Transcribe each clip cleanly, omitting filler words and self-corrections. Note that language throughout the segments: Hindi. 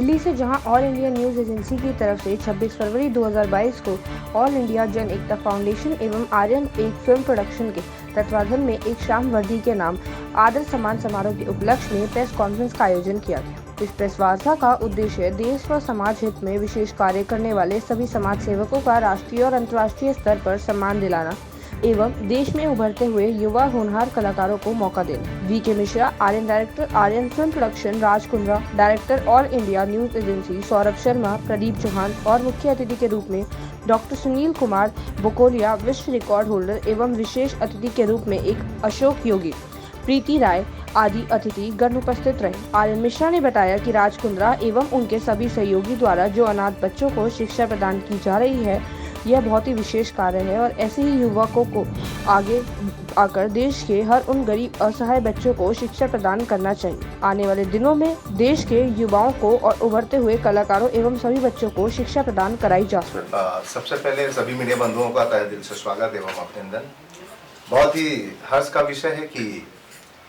दिल्ली से जहां ऑल इंडिया न्यूज एजेंसी की तरफ से 26 फरवरी 2022 को ऑल इंडिया जन एकता फाउंडेशन एवं आर्यन एक फिल्म प्रोडक्शन के तत्वाधान में एक शाम वर्दी के नाम आदर सम्मान समारोह के उपलक्ष्य में प्रेस कॉन्फ्रेंस का आयोजन किया गया। इस प्रेस वार्ता का उद्देश्य देश व समाज हित में विशेष कार्य करने वाले सभी समाज सेवकों का राष्ट्रीय और अंतर्राष्ट्रीय स्तर पर सम्मान दिलाना एवं देश में उभरते हुए युवा होनहार कलाकारों को मौका देना। V K. Mishra, Aryan director, Aryan film production, Raj Kundra director, all India news agency, Saurabh Sharma, Pradeep Chauhan और मुख्य अतिथि के रूप में डॉक्टर सुनील कुमार बोकोलिया, विश्व रिकॉर्ड होल्डर एवं विशेष अतिथि के रूप में एक अशोक योगी, प्रीति राय आदि अतिथि गण उपस्थित रहे। आर्यन मिश्रा ने बताया कि राज कुंद्रा एवं उनके सभी सहयोगी द्वारा जो अनाथ बच्चों को शिक्षा प्रदान की जा रही है, यह बहुत ही विशेष कार्य है और ऐसे ही युवकों को आगे आकर देश के हर उन गरीब असहाय बच्चों को शिक्षा प्रदान करना चाहिए। आने वाले दिनों में देश के युवाओं को और उभरते हुए कलाकारों एवं सभी बच्चों को शिक्षा प्रदान कराई जा सके। सबसे पहले सभी मीडिया बंधुओं का तहे दिल से स्वागत एवं अभिनंदन। बहुत ही हर्ष का विषय है कि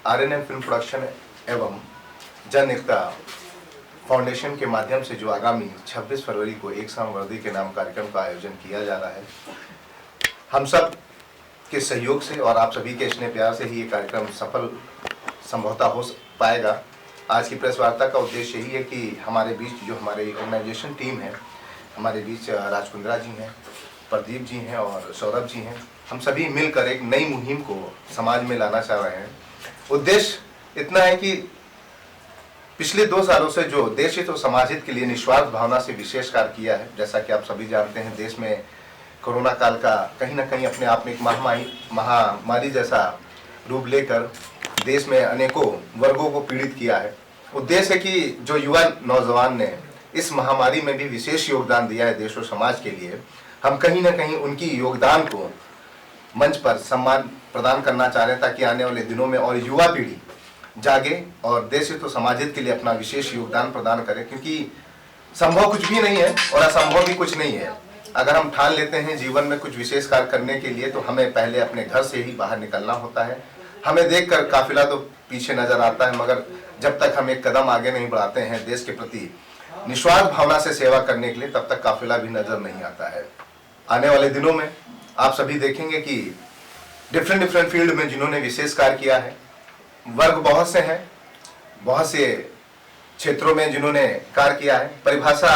आर्यन फिल्म प्रोडक्शन एवं जन एकता फाउंडेशन के माध्यम से जो आगामी 26 फरवरी को एक शाम वर्दी के नाम कार्यक्रम का आयोजन किया जा रहा है, हम सब के सहयोग से और आप सभी के स्नेह प्यार से ही ये कार्यक्रम सफल संभवतः हो पाएगा। आज की प्रेस वार्ता का उद्देश्य यही है कि हमारे बीच जो हमारी ऑर्गेनाइजेशन टीम है, हमारे बीच राज कुंद्रा जी हैं, प्रदीप जी हैं और सौरभ जी हैं, हम सभी मिलकर एक नई मुहिम को समाज में लाना चाह रहे हैं। उद्देश्य इतना है कि पिछले 2 सालों से जो देश हित और समाज हित के लिए निस्वार्थ भावना से विशेष कार्य किया है, जैसा कि आप सभी जानते हैं, देश में कोरोना काल का कहीं ना कहीं अपने आप में एक महामारी जैसा रूप लेकर देश में अनेकों वर्गों को पीड़ित किया है। उद्देश्य है कि जो युवा नौजवान ने इस महामारी में भी विशेष योगदान दिया है देश और समाज के लिए, हम कहीं ना कहीं उनकी योगदान को मंच पर सम्मान प्रदान करना चाह रहे हैं, ताकि आने वाले दिनों में और युवा पीढ़ी जागे और देश हित और समाज हित के लिए अपना विशेष योगदान प्रदान करें। क्योंकि संभव कुछ भी नहीं है और असंभव भी कुछ नहीं है। अगर हम ठान लेते हैं जीवन में कुछ विशेष कार्य करने के लिए, तो हमें पहले अपने घर से ही बाहर निकलना होता है। हमें देखकर काफिला तो पीछे नजर आता है, मगर जब तक हम एक कदम आगे नहीं बढ़ाते हैं देश के प्रति निस्वार्थ भावना से सेवा करने के लिए, तब तक काफिला भी नजर नहीं आता है। आने वाले दिनों में आप सभी देखेंगे कि डिफरेंट फील्ड में जिन्होंने विशेष कार्य किया है, वर्ग बहुत से हैं, बहुत से क्षेत्रों में जिन्होंने कार्य किया है, परिभाषा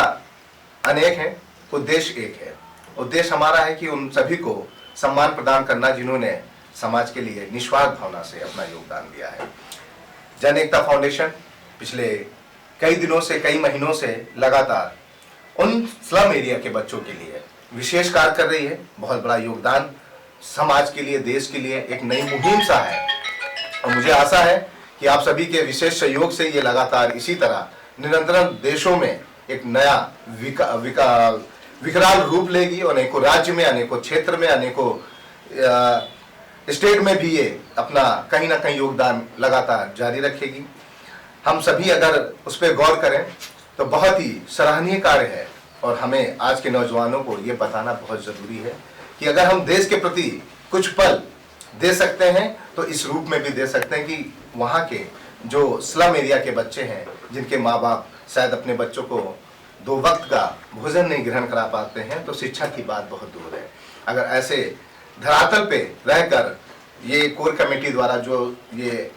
अनेक है, उद्देश्य एक है। उद्देश्य हमारा है कि उन सभी को सम्मान प्रदान करना जिन्होंने समाज के लिए निस्वार्थ भावना से अपना योगदान दिया है। जन एकता फाउंडेशन पिछले कई दिनों से, कई महीनों से लगातार उन स्लम एरिया के बच्चों के लिए विशेष कार्य कर रही है। बहुत बड़ा योगदान समाज के लिए, देश के लिए एक नई मुहिम सा है और मुझे आशा है कि आप सभी के विशेष सहयोग से ये लगातार इसी तरह निरंतर देशों में एक नया विकराल रूप लेगी और अनेकों राज्य में, अनेकों क्षेत्र में, अनेकों स्टेट में भी ये अपना कहीं ना कहीं योगदान लगातार जारी रखेगी। हम सभी अगर उस पर गौर करें तो बहुत ही सराहनीय कार्य है और हमें आज के नौजवानों को ये बताना बहुत ज़रूरी है कि अगर हम देश के प्रति कुछ पल दे सकते हैं तो इस रूप में भी दे सकते हैं कि वहाँ के जो स्लम एरिया के बच्चे हैं, जिनके माँ बाप शायद अपने बच्चों को 2 वक्त का भोजन नहीं ग्रहण करा पाते हैं, तो शिक्षा की बात बहुत दूर है। अगर ऐसे धरातल पे रहकर ये कोर कमेटी द्वारा जो ये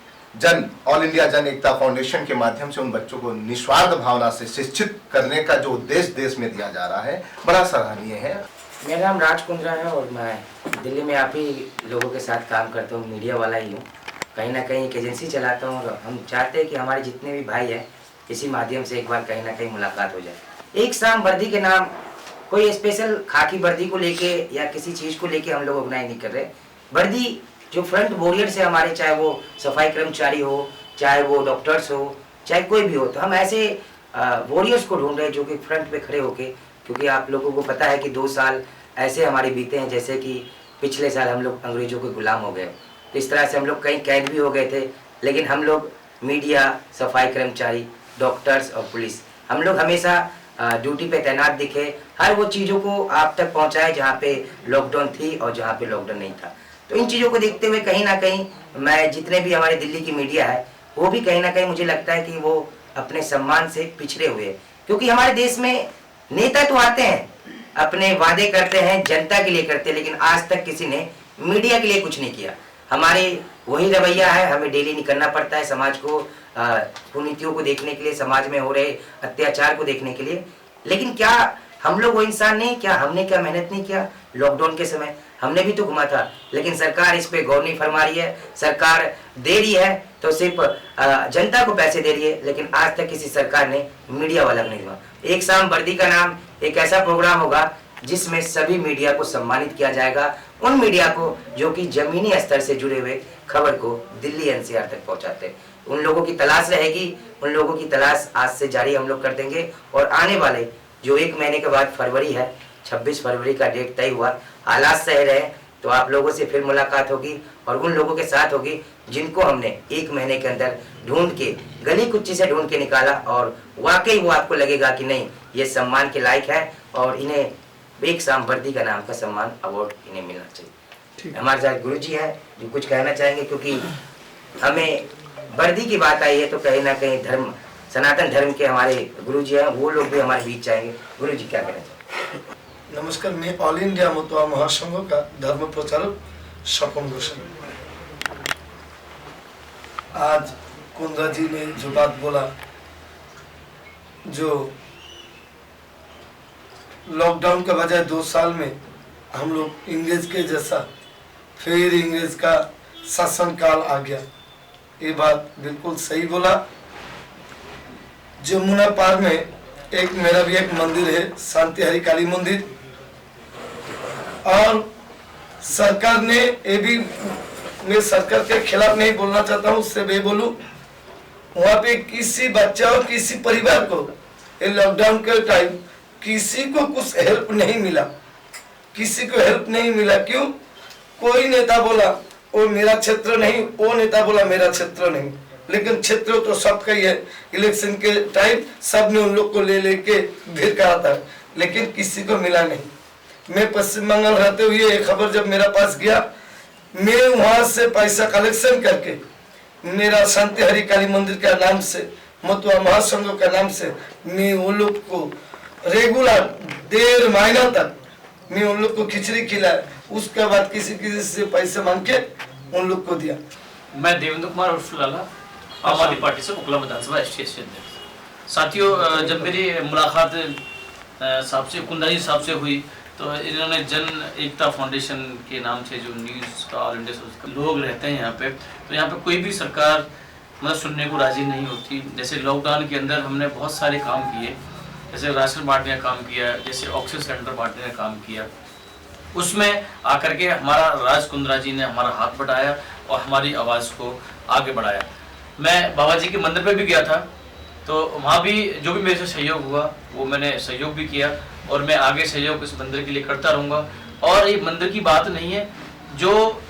ऑल इंडिया जन एकता फाउंडेशन के माध्यम से उन बच्चों को निस्वार्थ भावना से शिक्षित करने का जो उद्देश्य देश में दिया जा रहा है, बड़ा सराहनीय है। मेरा नाम राज कुंद्रा है और मैं दिल्ली में आप ही लोगों के साथ काम करता हूँ, मीडिया वाला ही हूँ। कहीं ना कहीं एक एजेंसी चलाता हूँ और हम चाहते हैं कि हमारे जितने भी भाई हैं इसी माध्यम से एक बार कहीं ना कहीं मुलाकात हो जाए। एक शाम वर्दी के नाम कोई स्पेशल खाकी वर्दी को लेके या किसी चीज़ को लेके हम लोग ऑर्गेनाइज नहीं कर रहे। वर्दी जो फ्रंट वॉरियर्स है हमारे, चाहे वो सफाई कर्मचारी हो, चाहे वो डॉक्टर्स हो, चाहे कोई भी हो, तो हम ऐसे वॉरियर्स को ढूंढ रहे हैं जो कि फ्रंट पे खड़े होके, क्योंकि आप लोगों को पता है कि 2 साल ऐसे हमारे बीते हैं जैसे कि पिछले साल हम लोग अंग्रेजों के गुलाम हो गए। तो इस तरह से हम लोग कहीं कैद भी हो गए थे, लेकिन हम लोग मीडिया, सफाई कर्मचारी, डॉक्टर्स और पुलिस, हम लोग हमेशा ड्यूटी पे तैनात दिखे, हर वो चीज़ों को आप तक पहुंचाए जहाँ पे लॉकडाउन थी और जहाँ पे लॉकडाउन नहीं था। तो इन चीज़ों को देखते हुए कहीं ना कहीं मैं जितने भी हमारे दिल्ली की मीडिया है वो भी कहीं ना कहीं मुझे लगता है कि वो अपने सम्मान से पिछड़े हुए, क्योंकि हमारे देश में नेता तो आते हैं, अपने वादे करते हैं, जनता के लिए करते हैं, लेकिन आज तक किसी ने मीडिया के लिए कुछ नहीं किया। हमारे वही रवैया है, हमें डेली निकलना पड़ता है समाज को, कुनीतियों को देखने के लिए, समाज में हो रहे अत्याचार को देखने के लिए। लेकिन क्या हम लोग वो इंसान नहीं, क्या हमने क्या मेहनत नहीं किया? लॉकडाउन के समय हमने भी तो घुमा था, लेकिन सरकार इस पे गौर नहीं फरमा रही है। सरकार दे रही है तो सिर्फ जनता को पैसे दे रही है, लेकिन आज तक किसी सरकार ने मीडिया वाला नहीं हुआ। एक शाम वर्दी का नाम एक ऐसा प्रोग्राम होगा जिसमें सभी मीडिया को सम्मानित किया जाएगा, उन मीडिया को जो कि जमीनी स्तर से जुड़े हुए खबर को दिल्ली एनसीआर तक पहुंचाते हैं। उन लोगों की तलाश रहेगी, उन लोगों की तलाश आज से जारी हम लोग कर देंगे। और आने वाले जो 1 महीने के बाद फरवरी है, 26 फरवरी का डेट तय हुआ, हालात सही रहे तो आप लोगों से फिर मुलाकात होगी और उन लोगों के साथ होगी जिनको हमने 1 महीने के अंदर ढूंढ के, गली कुच्ची से ढूंढ के निकाला और वाकई वो आपको लगेगा कि नहीं, ये सम्मान के लायक है और इन्हें एक शाम वर्दी का नाम का सम्मान अवार्ड इन्हें मिलना चाहिए। हमारे साथ गुरु जी हैं जो कुछ कहना चाहेंगे, क्योंकि हमें वर्दी की बात आई है तो कहीं ना कहीं धर्म, सनातन धर्म के हमारे गुरु जी हैं, वो लोग भी हमारे बीच चाहेंगे। गुरु जी क्या कहना चाहेंगे? नमस्कार, मैं ऑल इंडिया मतुआ महासंघ का धर्म प्रचारक स्वपन गोस्वामी। आज कुंद्रा जी ने जो बात बोला, जो लॉकडाउन के बजाय 2 साल में हम लोग इंग्रेज के जैसा फिर इंग्रेज का शासन काल आ गया, ये बात बिल्कुल सही बोला। जमुना पार में एक मेरा भी एक मंदिर है, शांति हरि काली मंदिर, और सरकार ने, ये भी मैं सरकार के खिलाफ नहीं बोलना चाहता हूँ, उससे मैं बोलूँ, वहाँ पे किसी बच्चा और किसी परिवार को ये लॉकडाउन के टाइम किसी को कुछ हेल्प नहीं मिला, किसी को हेल्प नहीं मिला। क्यों? कोई नेता बोला वो मेरा क्षेत्र नहीं, वो नेता बोला मेरा क्षेत्र नहीं, लेकिन क्षेत्र तो सबका ही है। इलेक्शन के टाइम सब ने उन लोग को ले लेके भीड़ करा था, लेकिन किसी को मिला नहीं। मैं पश्चिम बंगाल रहते हुए ये खबर जब मेरा पास गया, मैं वहां से पैसा कलेक्शन करके मेरा शांति हरि काली मंदिर का नाम से, मतुआ महासंघ का नाम से, मैं उन लोग को रेगुलर 1.5 महीना तक मैं उन लोग को खिचड़ी खिलाया। उसके बाद किसी किसी से पैसे मांग के उन लोग को दिया। मैं देवेंद्र कुमार उर्फ लाला, आम आदमी पार्टी से उकला विधानसभा एसटी अध्यक्ष। साथियों, जब मेरी मुलाकात साहब से, कुंद्रा जी साहब से हुई, तो इन्होंने जन एकता फाउंडेशन के नाम से जो न्यूज़ का ऑल इंडिया लोग रहते हैं यहाँ पे, तो यहाँ पे कोई भी सरकार मतलब सुनने को राजी नहीं होती। जैसे लॉकडाउन के अंदर हमने बहुत सारे काम किए, जैसे राशन बांटने का काम किया, जैसे ऑक्सीजन सिलेंडर बांटने का काम किया, उसमें आकर के हमारा राज कुंद्रा जी ने हमारा हाथ बढ़ाया और हमारी आवाज़ को आगे बढ़ाया। मैं बाबा जी के मंदिर पे भी गया था, तो वहाँ भी जो भी मेरे से सहयोग हुआ वो मैंने सहयोग भी किया और मैं आगे सहयोग इस मंदिर के लिए करता रहूँगा। और ये मंदिर की बात नहीं है, जो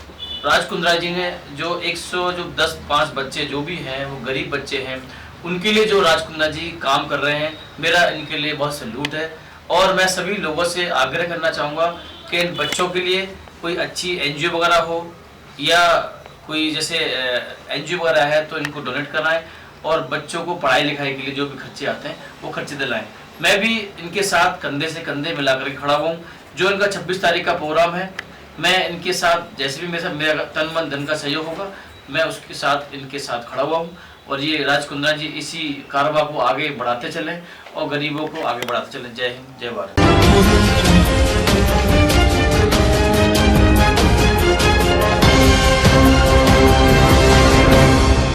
राज कुंद्रा जी ने जो 110-5 बच्चे जो भी हैं वो गरीब बच्चे हैं, उनके लिए जो राज कुंद्रा जी काम कर रहे हैं, मेरा इनके लिए बहुत सैल्यूट है। और मैं सभी लोगों से आग्रह करना चाहूँगा कि इन बच्चों के लिए कोई अच्छी एनजीओ वगैरह हो या कोई जैसे एनजीओ वगैरह है तो इनको डोनेट कराएं और बच्चों को पढ़ाई लिखाई के लिए जो भी खर्चे आते हैं वो खर्चे दिलाएं। मैं भी इनके साथ कंधे से कंधे मिला करके खड़ा हुआ हूँ। जो इनका 26 तारीख का प्रोग्राम है, मैं इनके साथ जैसे भी मेरा तन मन धन का सहयोग होगा, मैं उसके साथ इनके साथ खड़ा हुआ हूँ। और ये राज कुंद्रा जी इसी कारोबार को आगे बढ़ाते चलें और गरीबों को आगे बढ़ाते चलें। जय हिंद, जय भारत।